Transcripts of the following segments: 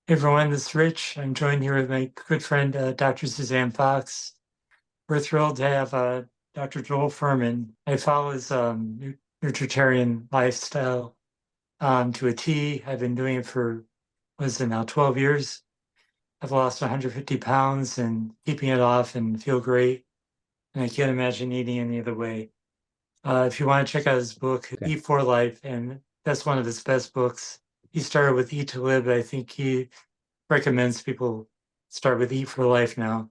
Hey everyone, this is Rich. I'm joined here with my good friend, Dr. Suzanne Fox. We're thrilled to have Dr. Joel Fuhrman. I follow his nutritarian lifestyle to a T. I've been doing it for, what is it now, 12 years. I've lost 150 pounds and keeping it off and feel great. And I can't imagine eating any other way. If you want to check out his book, Okay. Eat for Life, and that's one of his best books. He started with Eat to Live. I think he recommends people start with Eat for Life now.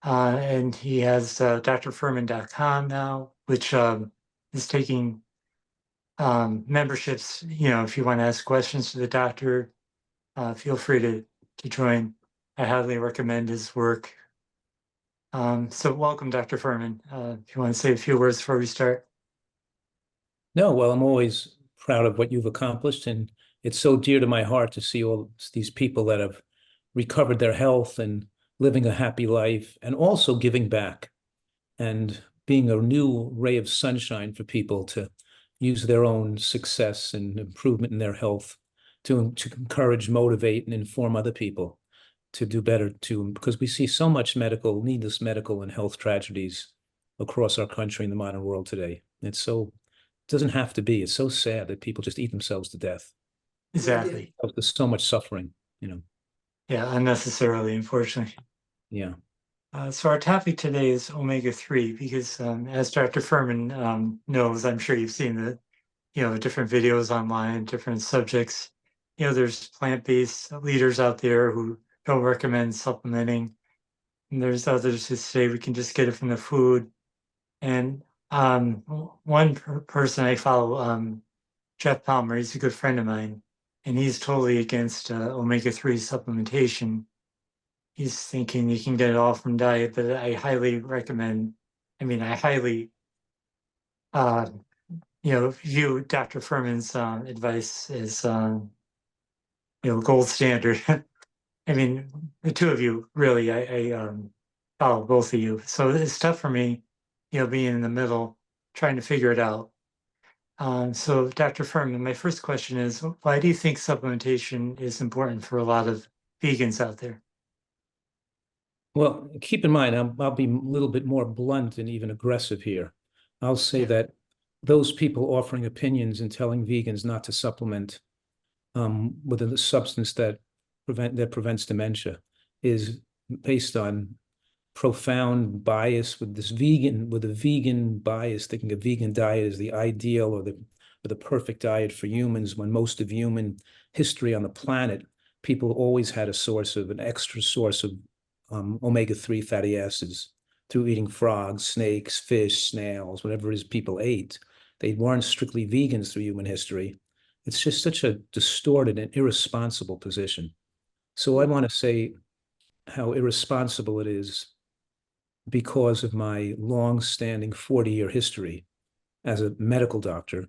And he has drfuhrman.com now, which is taking memberships. If you want to ask questions to the doctor, feel free to join. I highly recommend his work. So welcome, Dr. Fuhrman. If you want to say a few words before we start. No, well, I'm always proud of what you've accomplished, and it's so dear to my heart to see all these people that have recovered their health and living a happy life and also giving back and being a new ray of sunshine for people to use their own success and improvement in their health to encourage, motivate, and inform other people to do better too, because we see so much needless medical and health tragedies across our country in the modern world today. It doesn't have to be. It's so sad that people just eat themselves to death. Exactly. There's so much suffering. Yeah, unnecessarily, unfortunately. Yeah. So our topic today is omega-3 because as Dr. Fuhrman knows, I'm sure you've seen the different videos online, different subjects. There's plant-based leaders out there who don't recommend supplementing. And there's others who say we can just get it from the food. And one person I follow, Jeff Palmer, he's a good friend of mine, and he's totally against omega-3 supplementation. He's thinking you can get it all from diet, but I highly recommend, I highly, view Dr. Fuhrman's advice as, gold standard. The two of you really, I follow both of you. So it's tough for me, being in the middle, trying to figure it out. So Dr. Fuhrman, my first question is, why do you think supplementation is important for a lot of vegans out there? Well, keep in mind, I'll be a little bit more blunt and even aggressive here. I'll say Yeah. that those people offering opinions and telling vegans not to supplement with a substance that prevents dementia is based on profound bias with a vegan bias, thinking a vegan diet is the ideal or the perfect diet for humans, when most of human history on the planet, people always had an extra source of omega-3 fatty acids through eating frogs, snakes, fish, snails, whatever it is people ate. They weren't strictly vegans through human history. It's just such a distorted and irresponsible position. So I want to say how irresponsible it is because of my long-standing 40-year history as a medical doctor,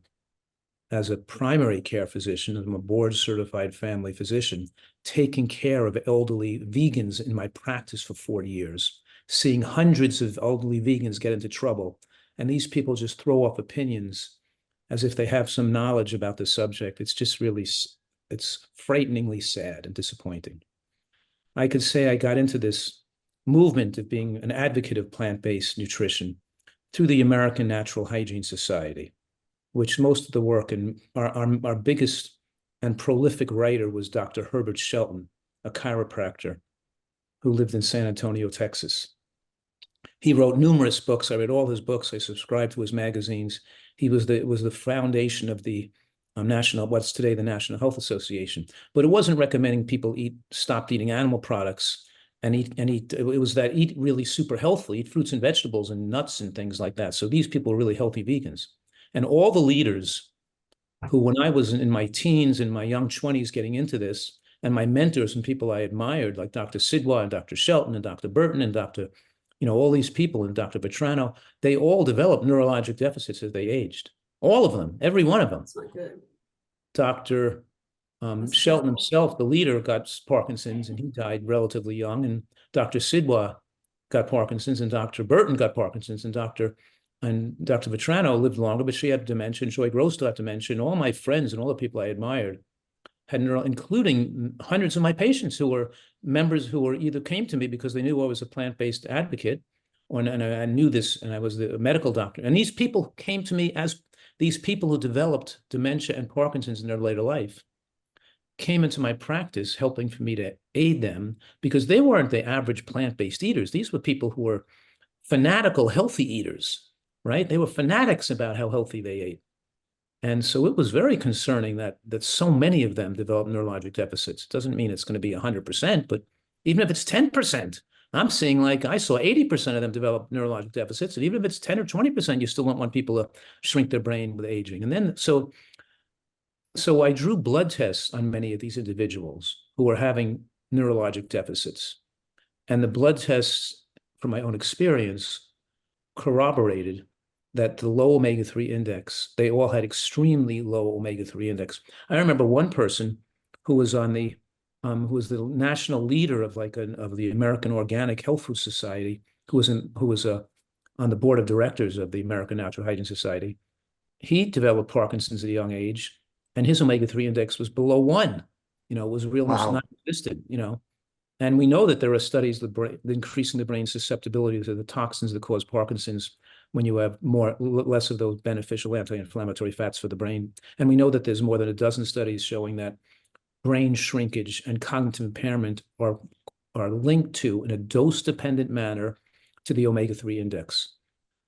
as a primary care physician. I'm a board-certified family physician, taking care of elderly vegans in my practice for 40 years, seeing hundreds of elderly vegans get into trouble. And these people just throw off opinions as if they have some knowledge about the subject. It's frighteningly sad and disappointing. I could say I got into this movement of being an advocate of plant-based nutrition through the American Natural Hygiene Society, which most of the work and our biggest and prolific writer was Dr. Herbert Shelton, a chiropractor who lived in San Antonio, Texas. He wrote numerous books. I read all his books. I subscribed to his magazines. He was the foundation of the what's today the National Health Association. But it wasn't recommending people stop eating animal products and eat. It was that eat really super healthily, eat fruits and vegetables and nuts and things like that. So these people are really healthy vegans. And all the leaders who, when I was in my teens and my young 20s getting into this, and my mentors and people I admired, like Dr. Sidwa and Dr. Shelton and Dr. Burton and all these people and Dr. Vetrano, they all developed neurologic deficits as they aged. All of them, every one of them. That's not good. Dr. Shelton himself, the leader, got Parkinson's and he died relatively young. And Dr. Sidwa got Parkinson's and Dr. Burton got Parkinson's and Dr. Vetrano lived longer, but she had dementia and Joy Gross still had dementia. And all my friends and all the people I admired had including hundreds of my patients who were members who were either came to me because they knew I was a plant-based advocate, and I knew this, and I was the medical doctor. And these people came to me as these people who developed dementia and Parkinson's in their later life came into my practice helping for me to aid them because they weren't the average plant-based eaters. These were people who were fanatical healthy eaters, right? They were fanatics about how healthy they ate. And so it was very concerning that so many of them developed neurologic deficits. It doesn't mean it's going to be 100%, but even if it's 10%, I'm seeing like I saw 80% of them develop neurologic deficits. And even if it's 10 or 20%, you still don't want people to shrink their brain with aging. And then so I drew blood tests on many of these individuals who were having neurologic deficits. And the blood tests, from my own experience, corroborated that the low omega-3 index, they all had extremely low omega-3 index. I remember one person who was on the who was the national leader of of the American Organic Health Food Society, who was on the board of directors of the American Natural Hygiene Society. He developed Parkinson's at a young age, and his omega-3 index was below 1. Was real non-existent. And we know that there are studies increasing the brain's susceptibility to the toxins that cause Parkinson's when you have less of those beneficial anti-inflammatory fats for the brain. And we know that there's more than a dozen studies showing that brain shrinkage and cognitive impairment are linked to, in a dose-dependent manner, to the omega-3 index.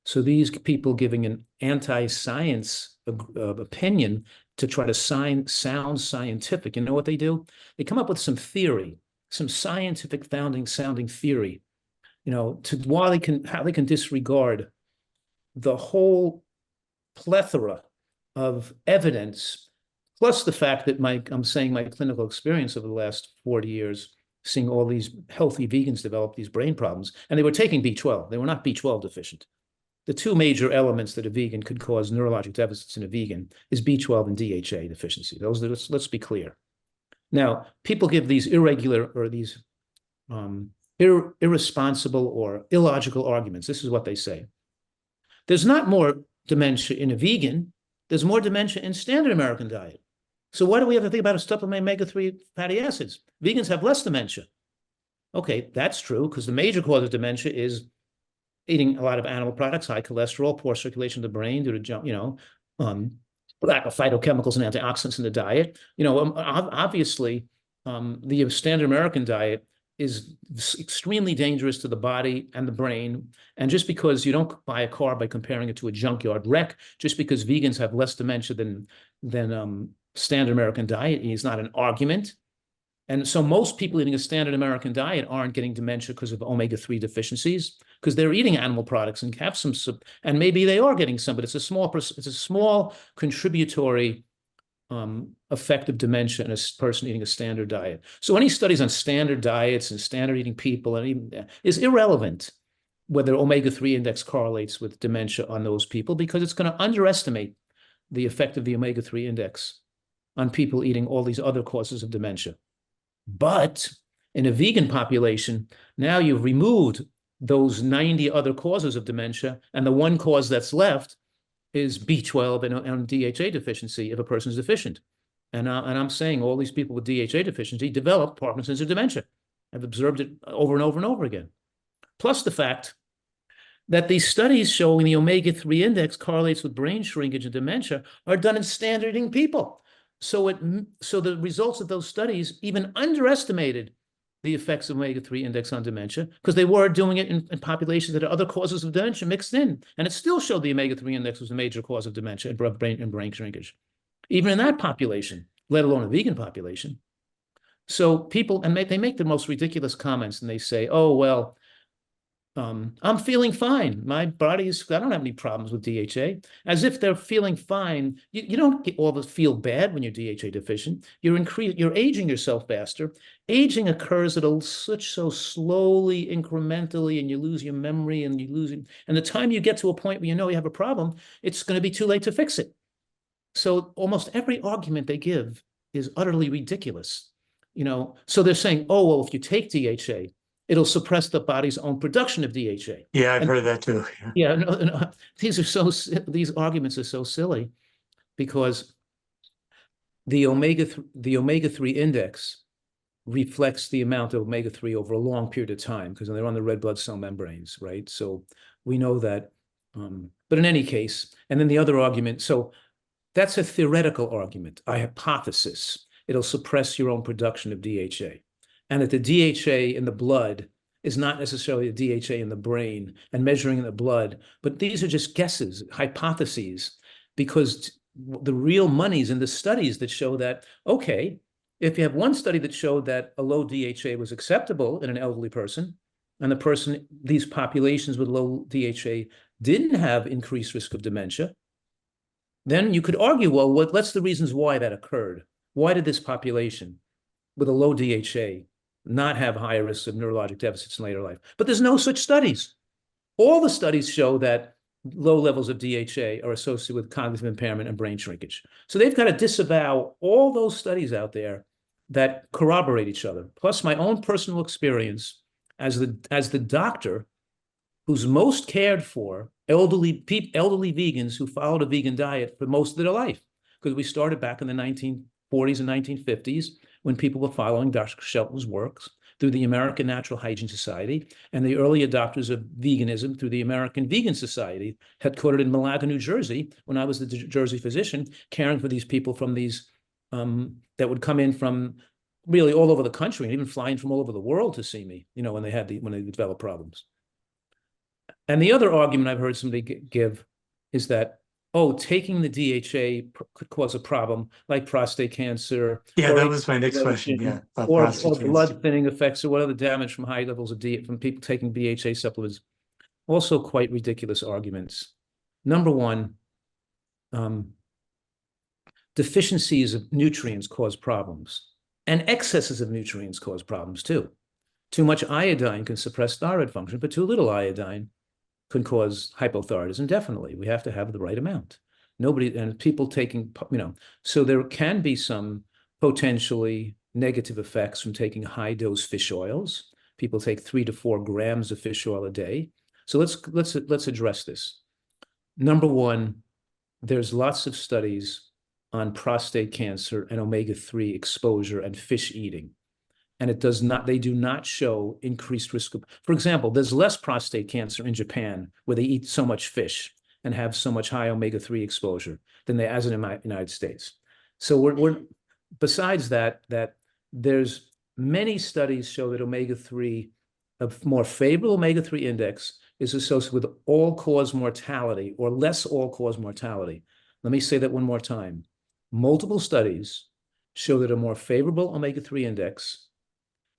So these people giving an anti-science opinion to try to sound scientific, you know what they do? They come up with some theory, some scientific sounding theory, how they can disregard the whole plethora of evidence, plus the fact that I'm saying my clinical experience over the last 40 years, seeing all these healthy vegans develop these brain problems, and they were taking B12. They were not B12 deficient. The two major elements that a vegan could cause neurologic deficits in a vegan is B12 and DHA deficiency. Let's be clear. Now, people give these irregular or these irresponsible or illogical arguments. This is what they say. There's not more dementia in a vegan. There's more dementia in standard American diet. So why do we have to think about a supplement omega-3 fatty acids? Vegans have less dementia. Okay, that's true, because the major cause of dementia is eating a lot of animal products, high cholesterol, poor circulation of the brain due to lack of phytochemicals and antioxidants in the diet. Obviously, the standard American diet is extremely dangerous to the body and the brain. And just because you don't buy a car by comparing it to a junkyard wreck, just because vegans have less dementia than standard American diet is not an argument. And so most people eating a standard American diet aren't getting dementia because of omega-3 deficiencies, because they're eating animal products and have some, and maybe they are getting some, but it's a small contributory effect of dementia in a person eating a standard diet. So any studies on standard diets and standard eating people is irrelevant whether omega-3 index correlates with dementia on those people, because it's going to underestimate the effect of the omega-3 index on people eating all these other causes of dementia. But in a vegan population, now you've removed those 90 other causes of dementia, and the one cause that's left is B12 and DHA deficiency if a person is deficient. And I'm saying all these people with DHA deficiency develop Parkinson's or dementia. I've observed it over and over and over again. Plus the fact that these studies showing the omega-3 index correlates with brain shrinkage and dementia are done in standard eating people. So the results of those studies even underestimated the effects of omega-3 index on dementia, because they were doing it in populations that had other causes of dementia mixed in. And it still showed the omega-3 index was a major cause of dementia and brain shrinkage, even in that population, let alone a vegan population. So people, and they make the most ridiculous comments, and they say, oh, well, I'm feeling fine. My body's, I don't have any problems with DHA. As if they're feeling fine. You don't always feel bad when you're DHA deficient. You're aging yourself faster. Aging occurs so slowly, incrementally, and you lose your memory and and the time you get to a point where you know you have a problem, it's going to be too late to fix it. So almost every argument they give is utterly ridiculous. So they're saying, oh, well, if you take DHA, it'll suppress the body's own production of DHA. Yeah, I've heard that too. Yeah, these arguments are so silly, because the omega-3 index reflects the amount of omega-3 over a long period of time because they're on the red blood cell membranes, right? So we know that, but in any case, and then the other argument, so that's a theoretical argument, a hypothesis. It'll suppress your own production of DHA. And that the DHA in the blood is not necessarily a DHA in the brain and measuring in the blood, but these are just guesses, hypotheses, because the real money's in the studies that show that, okay, if you have one study that showed that a low DHA was acceptable in an elderly person, and these populations with low DHA didn't have increased risk of dementia, then you could argue, well, what's the reasons why that occurred? Why did this population with a low DHA not have higher risks of neurologic deficits in later life? But there's no such studies. All the studies show that low levels of DHA are associated with cognitive impairment and brain shrinkage. So they've got to disavow all those studies out there that corroborate each other. Plus my own personal experience as the doctor who's most cared for elderly vegans who followed a vegan diet for most of their life. Because we started back in the 1940s and 1950s when people were following Dr. Shelton's works through the American Natural Hygiene Society and the early adopters of veganism through the American Vegan Society, headquartered in Malaga, New Jersey, when I was the Jersey physician, caring for these people from these, that would come in from really all over the country and even flying from all over the world to see me, when they developed problems. And the other argument I've heard somebody give is that, oh, taking the DHA could cause a problem like prostate cancer. Yeah, that was my next question. Yeah, or blood thinning effects or what other damage from high levels of from people taking DHA supplements. Also quite ridiculous arguments. Number one, deficiencies of nutrients cause problems, and excesses of nutrients cause problems too. Too much iodine can suppress thyroid function, but too little iodine can cause hypothyroidism. Definitely, we have to have the right amount. And people taking, so there can be some potentially negative effects from taking high dose fish oils. People take 3 to 4 grams of fish oil a day. So let's address this. Number one, there's lots of studies on prostate cancer and omega-3 exposure and fish eating. And they do not show increased risk of, for example, there's less prostate cancer in Japan where they eat so much fish and have so much high omega-3 exposure than they as in the United States. So besides that there's many studies show that omega-3, a more favorable omega-3 index is associated with all-cause mortality or less all-cause mortality. Let me say that one more time. Multiple studies show that a more favorable omega-3 index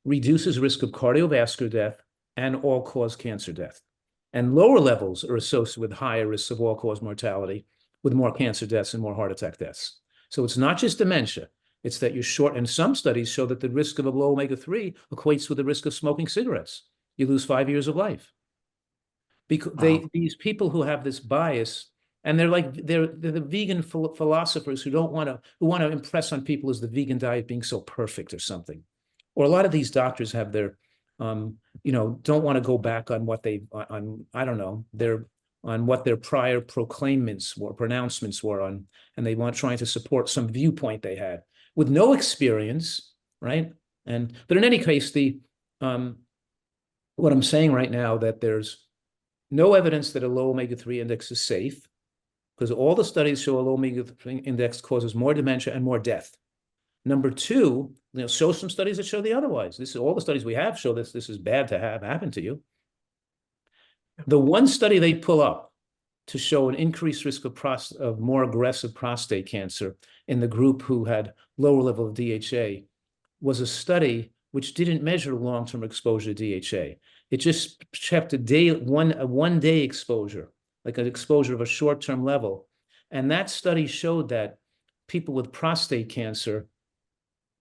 reduces risk of cardiovascular death and all-cause cancer death. And lower levels are associated with higher risks of all-cause mortality, with more cancer deaths and more heart attack deaths. So it's not just dementia. It's that you're short, and some studies show that the risk of a low omega-3 equates with the risk of smoking cigarettes. You lose 5 years of life. Because these people who have this bias, and they're the vegan philosophers who want to impress on people as the vegan diet being so perfect or something. Or a lot of these doctors have their, don't want to go back on what on what their prior pronouncements were on, and they want trying to support some viewpoint they had with no experience, right? But in any case, what I'm saying right now that there's no evidence that a low omega-3 index is safe, because all the studies show a low omega-3 index causes more dementia and more death. Number two, show some studies that show the otherwise. This is all the studies we have show this is bad to have happen to you. The one study they pull up to show an increased risk of more aggressive prostate cancer in the group who had lower level of DHA was a study which didn't measure long-term exposure to DHA. It just checked a one-day exposure, like an exposure of a short-term level. And that study showed that people with prostate cancer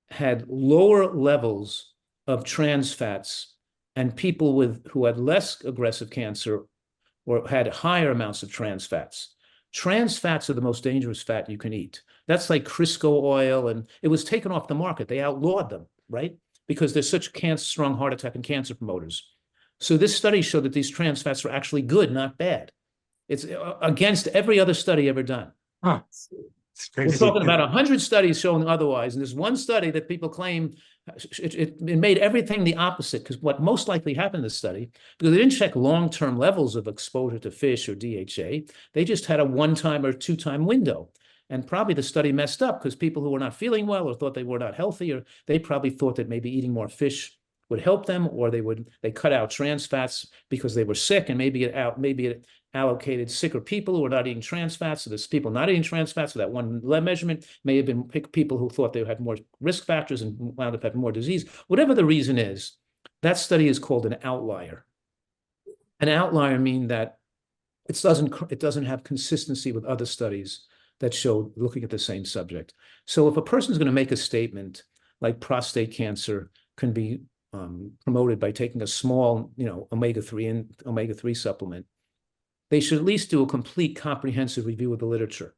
had lower levels of trans fats, and people who had less aggressive cancer or had higher amounts of trans fats. Trans fats are the most dangerous fat you can eat. That's like Crisco oil, and it was taken off the market. They outlawed them, right? Because they're such strong heart attack and cancer promoters. So this study showed that these trans fats are actually good, not bad. It's against every other study ever done. Huh. It's We're crazy. talking about 100 studies showing otherwise, and there's one study that people claim it made everything the opposite, because what most likely happened in the study, because they didn't check long-term levels of exposure to fish or DHA, they just had a one-time or two-time window. And probably the study messed up because people who were not feeling well or thought they were not healthy, or they probably thought that maybe eating more fish would help them, or they cut out trans fats because they were sick, and maybe it allocated sicker people who were not eating trans fats. So there's people not eating trans fats. So that one measurement may have been people who thought they had more risk factors and wound up having more disease. Whatever the reason is, that study is called an outlier. An outlier means that it doesn't have consistency with other studies that showed looking at the same subject. So if a person is going to make a statement like prostate cancer can be promoted by taking a small, omega-3 supplement, they should at least do a complete comprehensive review of the literature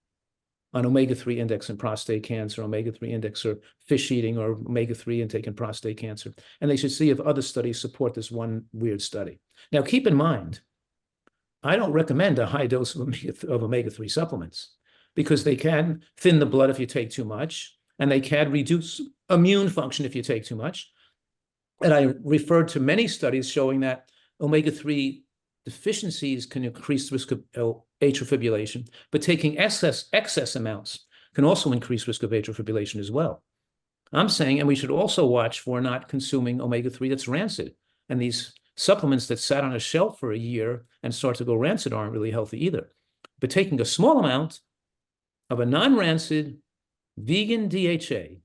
on omega-3 index in prostate cancer, omega-3 index or fish eating, or omega-3 intake in prostate cancer. And they should see if other studies support this one weird study. Now, keep in mind, I don't recommend a high dose of omega-3 supplements, because they can thin the blood if you take too much, and they can reduce immune function if you take too much. And I referred to many studies showing that omega-3 deficiencies can increase the risk of atrial fibrillation, but taking excess amounts can also increase risk of atrial fibrillation as well. I'm saying, and we should also watch for not consuming omega-3 that's rancid. And these supplements that sat on a shelf for a year and start to go rancid aren't really healthy either. But taking a small amount of a non-rancid vegan DHA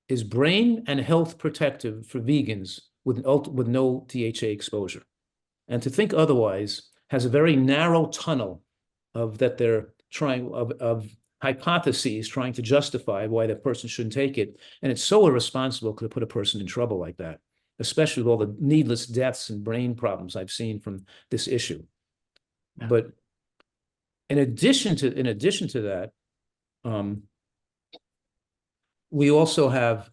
is brain and health protective for vegans with no DHA exposure. And to think otherwise has a very narrow tunnel of hypotheses trying to justify why that person shouldn't take it. And it's so irresponsible to put a person in trouble like that, especially with all the needless deaths and brain problems I've seen from this issue. Yeah. But in addition to that, we also have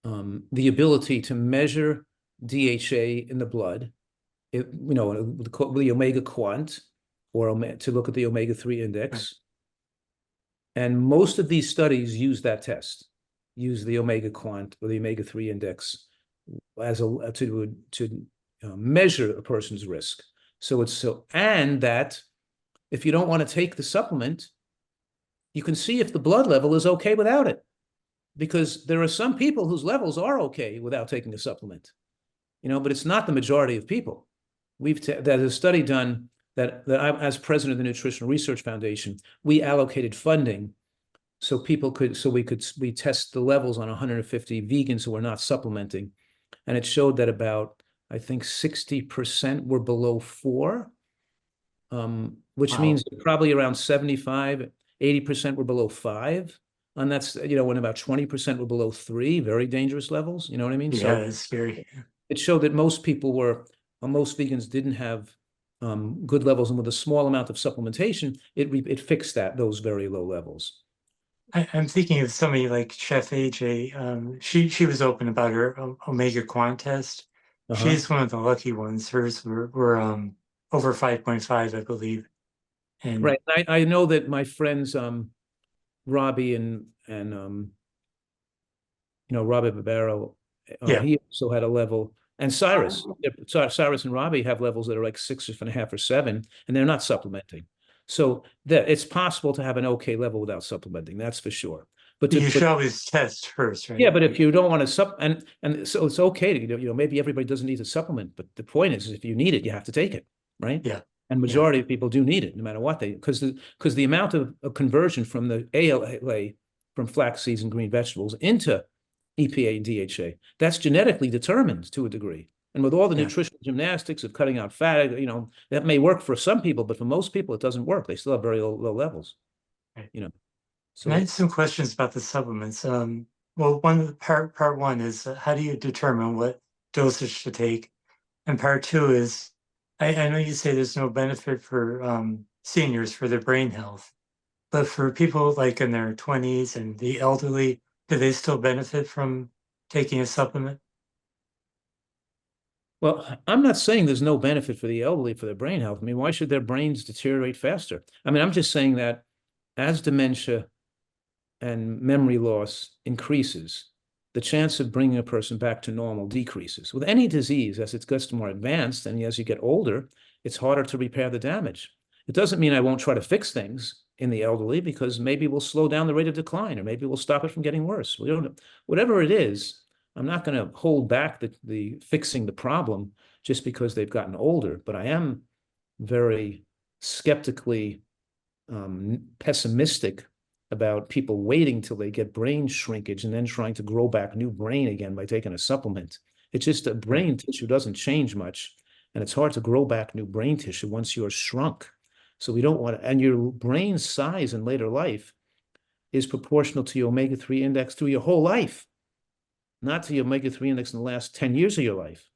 the ability to measure DHA in the blood, the omega quant, or to look at the omega-3 index. And most of these studies use that test, use the omega quant or the omega-3 index to measure a person's risk. And that if you don't want to take the supplement, you can see if the blood level is okay without it, because there are some people whose levels are okay without taking a supplement, but it's not the majority of people. There's a study done that I, as president of the Nutritional Research Foundation, we allocated funding so we test the levels on 150 vegans who are not supplementing, and it showed that about, I think, 60% were below 4, which means probably around 75–80% were below 5. And that's, when about 20% were below 3, very dangerous levels. You know what I mean? Yeah, so it's scary. It showed that most vegans didn't have good levels, and with a small amount of supplementation, it fixed those very low levels. I'm thinking of somebody like Chef AJ. She was open about her omega quant test. She's one of the lucky ones. Hers were over 5.5, I believe. And right, I know that my friends Robbie and Robbie Barbero, he also had a level, and Cyrus and Robbie have levels that are like 6.5 or 7, and they're not supplementing. So that it's possible to have an okay level without supplementing, that's for sure. But you should always test first, right? Yeah, but if you don't want to and so it's okay to, maybe everybody doesn't need to supplement, but the point is if you need it, you have to take it, right? Yeah. And majority of people do need it, no matter what because the amount of conversion from the ALA from flax seeds and green vegetables into EPA and DHA, that's genetically determined to a degree. And with all the nutritional gymnastics of cutting out fat, that may work for some people, but for most people, it doesn't work. They still have very low levels. Right. So I had some questions about the supplements. Well, part one is how do you determine what dosage to take? And part two is, I know you say there's no benefit for seniors for their brain health, but for people like in their 20s and the elderly, do they still benefit from taking a supplement? Well, I'm not saying there's no benefit for the elderly for their brain health. I mean, why should their brains deteriorate faster? I mean, I'm just saying that as dementia and memory loss increases, the chance of bringing a person back to normal decreases. With any disease, as it gets more advanced and as you get older, it's harder to repair the damage. It doesn't mean I won't try to fix things in the elderly, because maybe we'll slow down the rate of decline, or maybe we'll stop it from getting worse. We don't know. Whatever it is, I'm not going to hold back the fixing the problem just because they've gotten older, but I am very skeptically pessimistic about people waiting till they get brain shrinkage and then trying to grow back new brain again by taking a supplement. It's just that brain tissue doesn't change much, and it's hard to grow back new brain tissue once you're shrunk. So we don't want to, and your brain size in later life is proportional to your omega-3 index through your whole life, not to your omega-3 index in the last 10 years of your life.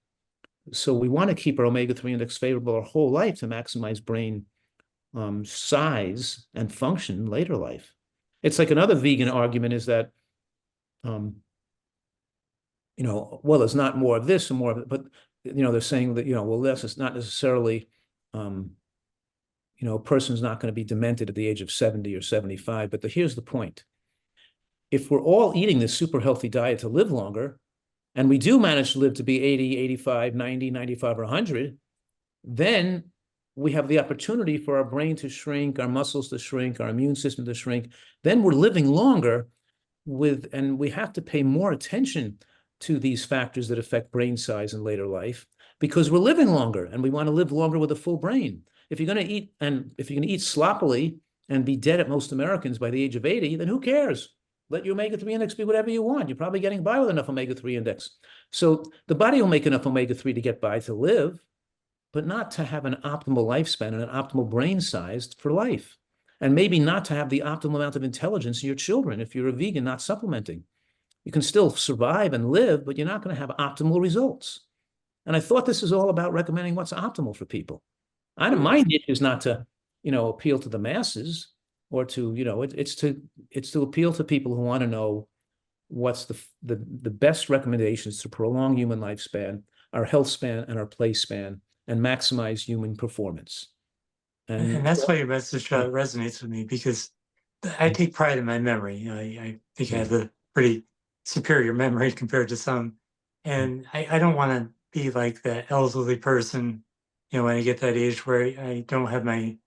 So we want to keep our omega-3 index favorable our whole life to maximize brain size and function in later life. It's like another vegan argument is that, well, there's not more of this and more of it, but, they're saying that, well, this is not necessarily, a person's not going to be demented at the age of 70 or 75. But here's the point. If we're all eating this super healthy diet to live longer, and we do manage to live to be 80, 85, 90, 95, or 100, then we have the opportunity for our brain to shrink, our muscles to shrink, our immune system to shrink. Then we're living longer and we have to pay more attention to these factors that affect brain size in later life, because we're living longer and we want to live longer with a full brain. If you're going to eat, and if you're going to eat sloppily and be dead at most Americans by the age of 80, then who cares? Let your omega-3 index be whatever you want. You're probably getting by with enough omega-3 index. So the body will make enough omega-3 to get by to live, but not to have an optimal lifespan and an optimal brain size for life. And maybe not to have the optimal amount of intelligence in your children if you're a vegan not supplementing. You can still survive and live, but you're not going to have optimal results. And I thought this is all about recommending what's optimal for people. My niche is not to, appeal to the masses or to, it's to appeal to people who want to know what's the best recommendations to prolong human lifespan, our health span, and our play span, and maximize human performance. And that's why your message resonates with me, because I take pride in my memory. I think I have a pretty superior memory compared to some. And I don't want to be like that elderly person, when I get that age where I don't have my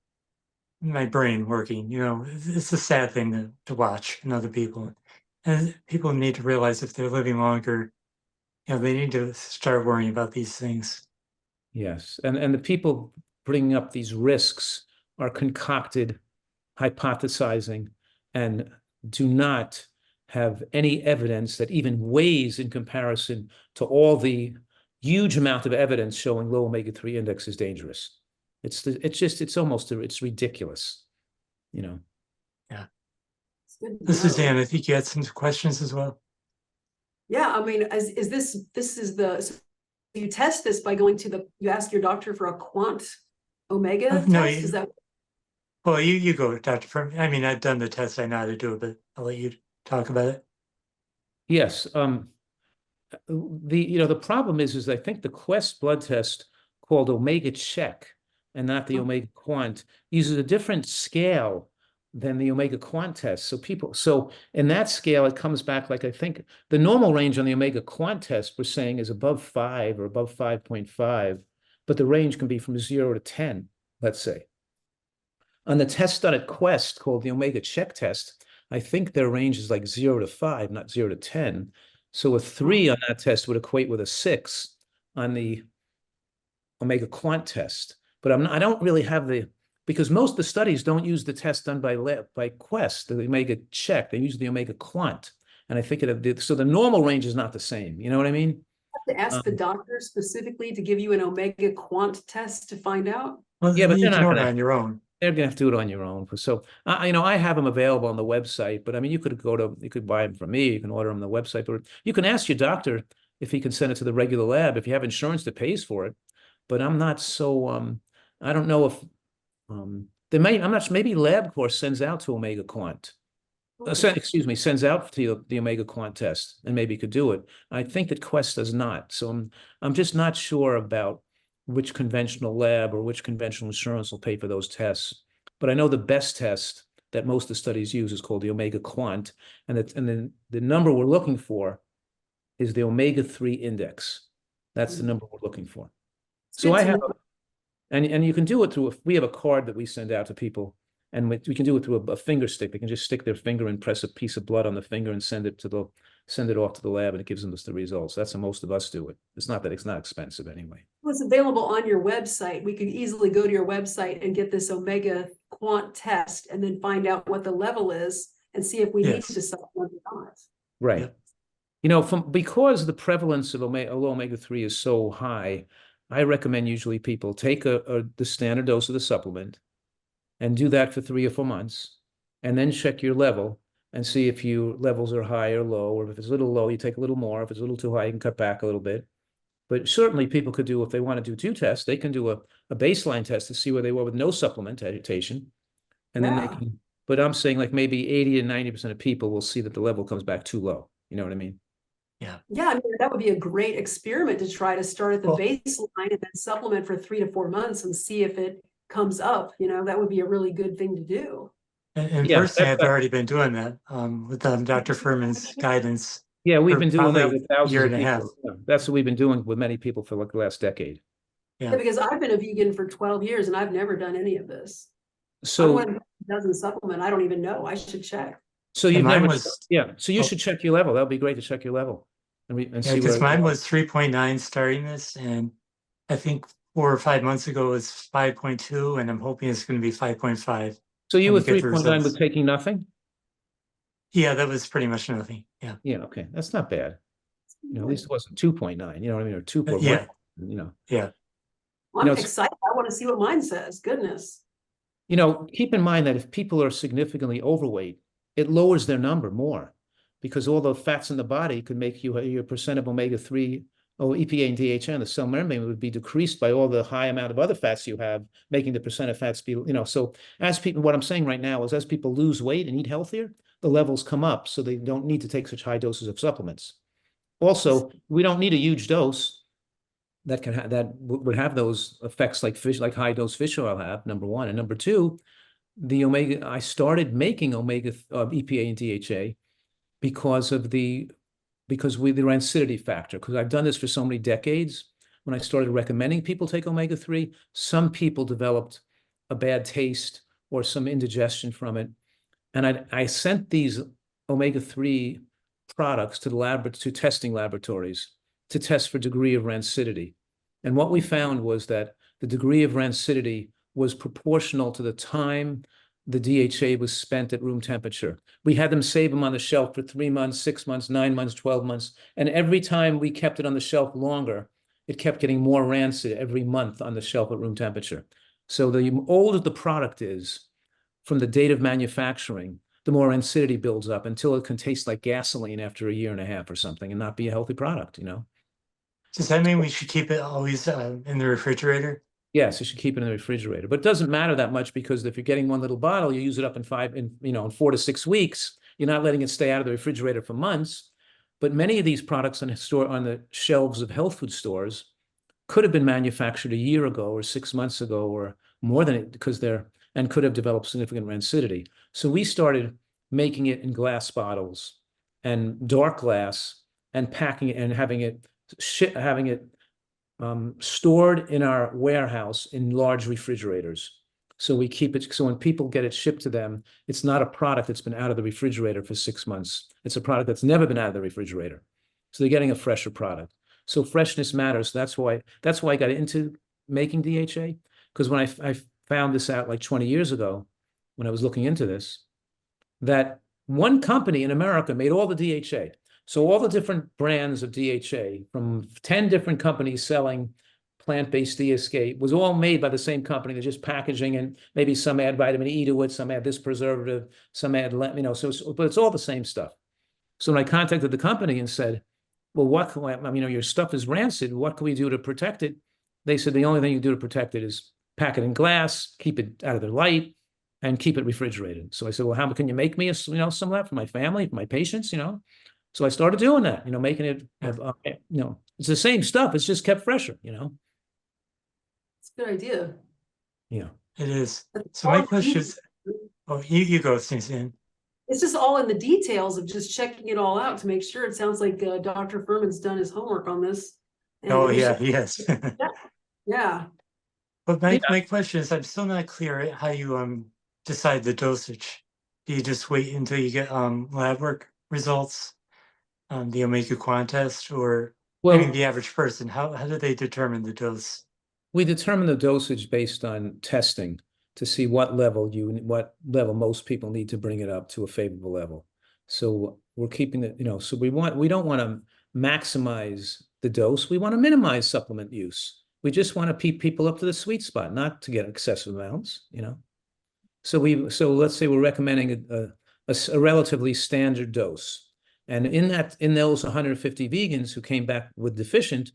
brain working. It's a sad thing to watch in other people. And people need to realize if they're living longer, they need to start worrying about these things. Yes. And the people bringing up these risks are concocted, hypothesizing, and do not have any evidence that even weighs in comparison to all the huge amount of evidence showing low omega-3 index is dangerous. It's ridiculous, Yeah. This is Dan. I think you had some questions as well. Yeah, I mean, so you test this by going you ask your doctor for a quant omega test? No, Is that? Well, you go, Dr. Fuhrman. I mean, I've done the test. I know how to do it, but I'll let you talk about it. Yes. The problem is I think the Quest blood test, called Omega Check and not the Omega Quant, uses a different scale than the Omega Quant test. So in that scale, it comes back like, I think the normal range on the Omega Quant test we're saying is above 5 or above 5.5, but the range can be from 0 to 10, let's say. On the test done at Quest, called the Omega Check test, I think their range is like 0 to 5, not 0 to 10. So a 3 on that test would equate with a 6 on the Omega Quant test. But I don't really have because most of the studies don't use the test done by Quest, the Omega Check. They use the Omega Quant. And I think so the normal range is not the same. You know what I mean? You have to ask the doctor specifically to give you an Omega Quant test to find out? Well, yeah, but you can order on your own. They're going to have to do it on your own. So, I have them available on the website, but I mean, you could buy them from me. You can order them on the website, or you can ask your doctor if he can send it to the regular lab if you have insurance that pays for it. But I'm not so, I don't know if maybe LabCorp sends out to Omega Quant. Sends out to the Omega Quant test, and maybe could do it. I think that Quest does not. So I'm just not sure about which conventional lab or which conventional insurance will pay for those tests. But I know the best test that most of the studies use is called the omega quant. And then the number we're looking for is the omega-3 index. That's the number we're looking for. So I have, and you can do it through, we have a card that we send out to people, and we can do it through a finger stick. They can just stick their finger and press a piece of blood on the finger and send it off to the lab, and it gives them the results. That's how most of us do it. It's not expensive anyway. It's available on your website. We could easily go to your website and get this omega quant test and then find out what the level is and see if we need to supplement or not. Right. Yep. You know, because the prevalence of low omega-3 is so high, I recommend usually people take the standard dose of the supplement and do that for 3 or 4 months, and then check your level and see if your levels are high or low, or if it's a little low, you take a little more. If it's a little too high, you can cut back a little bit. But certainly people could do, if they want to do 2 tests, they can do a baseline test to see where they were with no supplementation. And then they can, but I'm saying like maybe 80 to 90% of people will see that the level comes back too low. You know what I mean? Yeah, I mean, that would be a great experiment to try to start at the baseline and then supplement for 3 to 4 months and see if it comes up. You know, that would be a really good thing to do. And personally, I've already been doing that with Dr. Fuhrman's guidance. Yeah, we've been doing that with thousands year of and a half. people. Yeah, that's what we've been doing with many people for like the last decade. Yeah, because I've been a vegan for 12 years and I've never done any of this. So one doesn't supplement. I don't even know. I should check. So you've never, so you should check your level. That would be great to check your level and see because mine was 3.9 starting this, and I think 4 or 5 months ago it was 5.2, and I'm hoping it's going to be 5.5. So you were 3.9 with taking nothing? Yeah, that was pretty much nothing. Yeah. Yeah. Okay. That's not bad. You know, at least it wasn't 2.9, you know what I mean? Or 2.1, yeah. You know. Yeah. Well, I'm excited. I want to see what mine says. Goodness. You know, keep in mind that if people are significantly overweight, it lowers their number more, because all the fats in the body could make your percent of omega-3 or EPA and DHA in the cell membrane would be decreased by all the high amount of other fats you have, making the percent of fats be, you know, so as people, what I'm saying right now is as people lose weight and eat healthier, the levels come up, so they don't need to take such high doses of supplements. Also, we don't need a huge dose that would have those effects like high dose fish oil have, number one. And number two, I started making EPA and DHA because of the rancidity factor, because I've done this for so many decades. When I started recommending people take omega-3, some people developed a bad taste or some indigestion from it. And I sent these omega-3 products to testing laboratories to test for degree of rancidity. And what we found was that the degree of rancidity was proportional to the time the DHA was spent at room temperature. We had them save them on the shelf for 3 months, 6 months, 9 months, 12 months. And every time we kept it on the shelf longer, it kept getting more rancid every month on the shelf at room temperature. So the older the product is from the date of manufacturing, the more rancidity builds up until it can taste like gasoline after a year and a half or something and not be a healthy product, you know? Does that mean we should keep it always in the refrigerator? Yes, you should keep it in the refrigerator, but it doesn't matter that much, because if you're getting one little bottle, you use it up in 4 to 6 weeks. You're not letting it stay out of the refrigerator for months. But many of these products on the shelves of health food stores could have been manufactured a year ago or 6 months ago or more than it, and could have developed significant rancidity. So we started making it in glass bottles and dark glass and packing it and having it stored in our warehouse in large refrigerators. So we keep it, so when people get it shipped to them, it's not a product that's been out of the refrigerator for 6 months. It's a product that's never been out of the refrigerator. So they're getting a fresher product. So freshness matters. That's why I got into making DHA, because when I found this out like 20 years ago, when I was looking into this, that one company in America made all the DHA. So all the different brands of DHA from 10 different companies selling plant-based DHA was all made by the same company. They're just packaging, and maybe some add vitamin E to it, some add this preservative, some add, but it's all the same stuff. So when I contacted the company and said, well, your stuff is rancid, what can we do to protect it? They said, the only thing you do to protect it is pack it in glass, keep it out of the light, and keep it refrigerated. So I said, well, how can you make me some of that for my family, for my patients, So I started doing that, making it, it's the same stuff. It's just kept fresher, It's a good idea. Yeah. It is. So my question is, Oh, you go, Suzanne. It's just all in the details of just checking it all out to make sure. It sounds like Dr. Fuhrman's done his homework on this. And Oh, we yeah, should- yes. yeah. But Yeah. my question is, I'm still not clear at how you decide the dosage. Do you just wait until you get lab work results, the omega quant test, or I mean Well, the average person? How do they determine the dose? we determine the dosage based on testing to see what level most people need to bring it up to a favorable level. So we're keeping it, so we don't want to maximize the dose. We want to minimize supplement use. We just want to keep people up to the sweet spot, not to get excessive amounts, So let's say we're recommending a relatively standard dose. And in those 150 vegans who came back with deficient,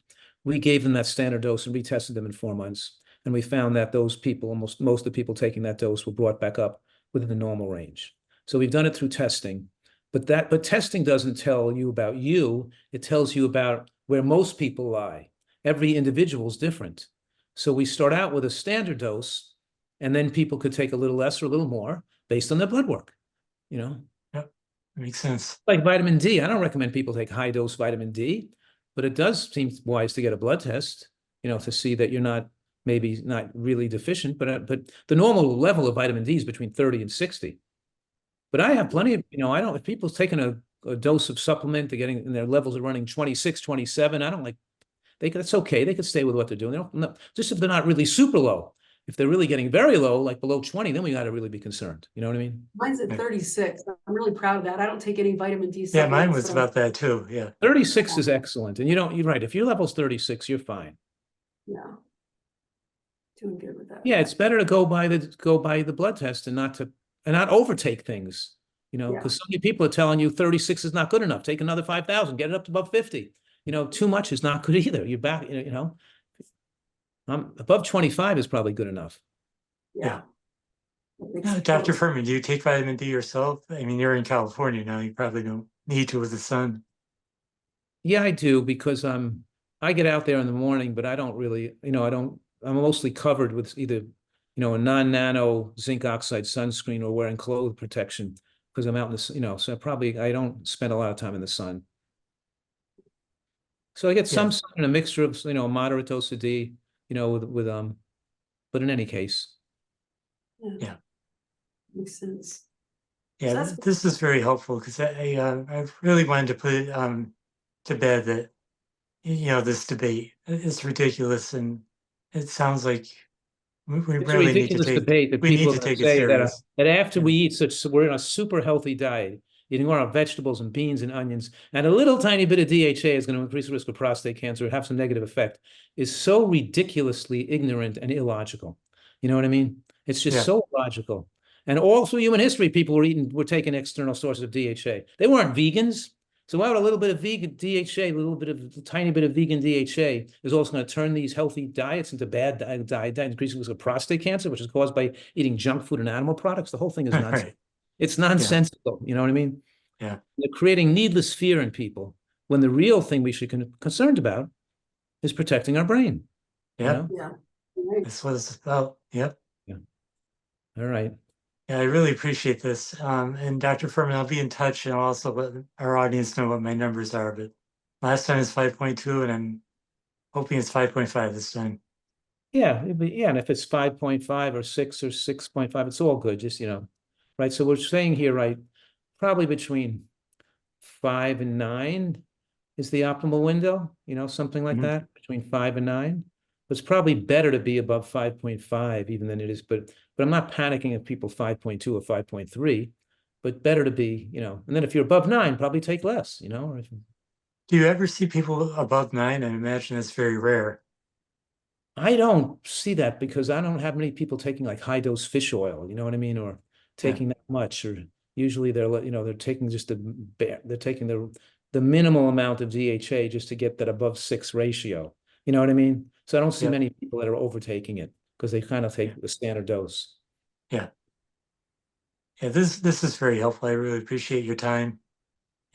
we gave them that standard dose and retested them in 4 months. And we found that those people, most of the people taking that dose were brought back up within the normal range. So we've done it through testing, but testing doesn't tell you about you. It tells you about where most people lie. Every individual is different. So we start out with a standard dose, and then people could take a little less or a little more based on their blood work, Yep, makes sense. Like vitamin D. I don't recommend people take high dose vitamin D, but it does seem wise to get a blood test, to see that you're maybe not really deficient, but the normal level of vitamin D is between 30 and 60. But I have plenty of, if people's taking a dose of supplement, they're getting, and their levels are running 26, 27, it's okay. They could stay with what they're doing. Just if they're not really super low. If they're really getting very low, like below 20, then we got to really be concerned. You know what I mean? Mine's at 36. I'm really proud of that. I don't take any vitamin D Yeah, mine supplements, was but I'm- about that too. Yeah. 36 is excellent. And you're right. If your level's 36, you're fine. Yeah. Doing good with that. Yeah, it's better to go by the blood test and not overtake things, Yeah. because so many people are telling you 36 is not good enough. Take another 5,000, get it up to above 50. Too much is not good either. You're back, above 25 is probably good enough. Yeah. Dr. Fuhrman, do you take vitamin D yourself? I mean, you're in California now. You probably don't need to with the sun. Yeah, I do, because I get out there in the morning, but I don't really, I'm mostly covered with either, a non-nano zinc oxide sunscreen or wearing clothes protection because I'm out in the, so I don't spend a lot of time in the sun. So I get some sun and a mixture of, a moderate dose of D, but in any case. Yeah. Makes sense. Yeah, So this is very helpful because I really wanted to put it to bed that this debate is ridiculous, and it sounds like we It's a really need to ridiculous take debate that we need people to are gonna take it say serious. that after we eat we're in a super healthy diet, eating more vegetables and beans and onions, and a little tiny bit of DHA is going to increase the risk of prostate cancer and have some negative effect, is so ridiculously ignorant and illogical. You know what I mean? It's just so illogical. And all through human history, people were taking external sources of DHA. They weren't vegans. So why would a little bit of vegan DHA, a tiny bit of vegan DHA is also going to turn these healthy diets into bad diet, increasing risk of prostate cancer, which is caused by eating junk food and animal products? The whole thing is nonsense. Right. It's nonsensical. You know what I mean? Yeah. They're creating needless fear in people when the real thing we should be concerned about is protecting our brain. Yeah. Yeah. That's what it's about. Yep. Yeah. All right. Yeah, I really appreciate this. And Dr. Fuhrman, I'll be in touch, and I'll also let our audience know what my numbers are. But last time is 5.2, and I'm hoping it's 5.5 this time. Yeah, and if it's 5.5 or 6 or 6.5, it's all good. Just, right. So we're saying here, right, probably between 5 and 9 is the optimal window, something like that, between 5 and 9. It's probably better to be above 5.5 even than it is, but I'm not panicking if people 5.2 or 5.3, but better to be, and then if you're above 9, probably take less, or if, Do you ever see people above 9? I imagine it's very rare. I don't see that because I don't have many people taking like high dose fish oil, you know what I mean? Or taking that much, or usually they're taking just they're taking the minimal amount of DHA just to get that above 6 ratio. You know what I mean? So I don't see many people that are overtaking it because they kind of take the standard dose. Yeah. Yeah, this is very helpful. I really appreciate your time.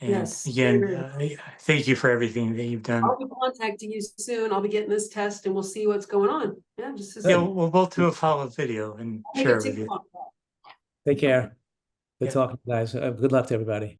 And Yes. again, thank you for everything that you've done. I'll be contacting you soon. I'll be getting this test and we'll see what's going on. Yeah, We'll both do a follow-up video and share it with you. Take care. Good Yeah. talking, guys. Good luck to everybody.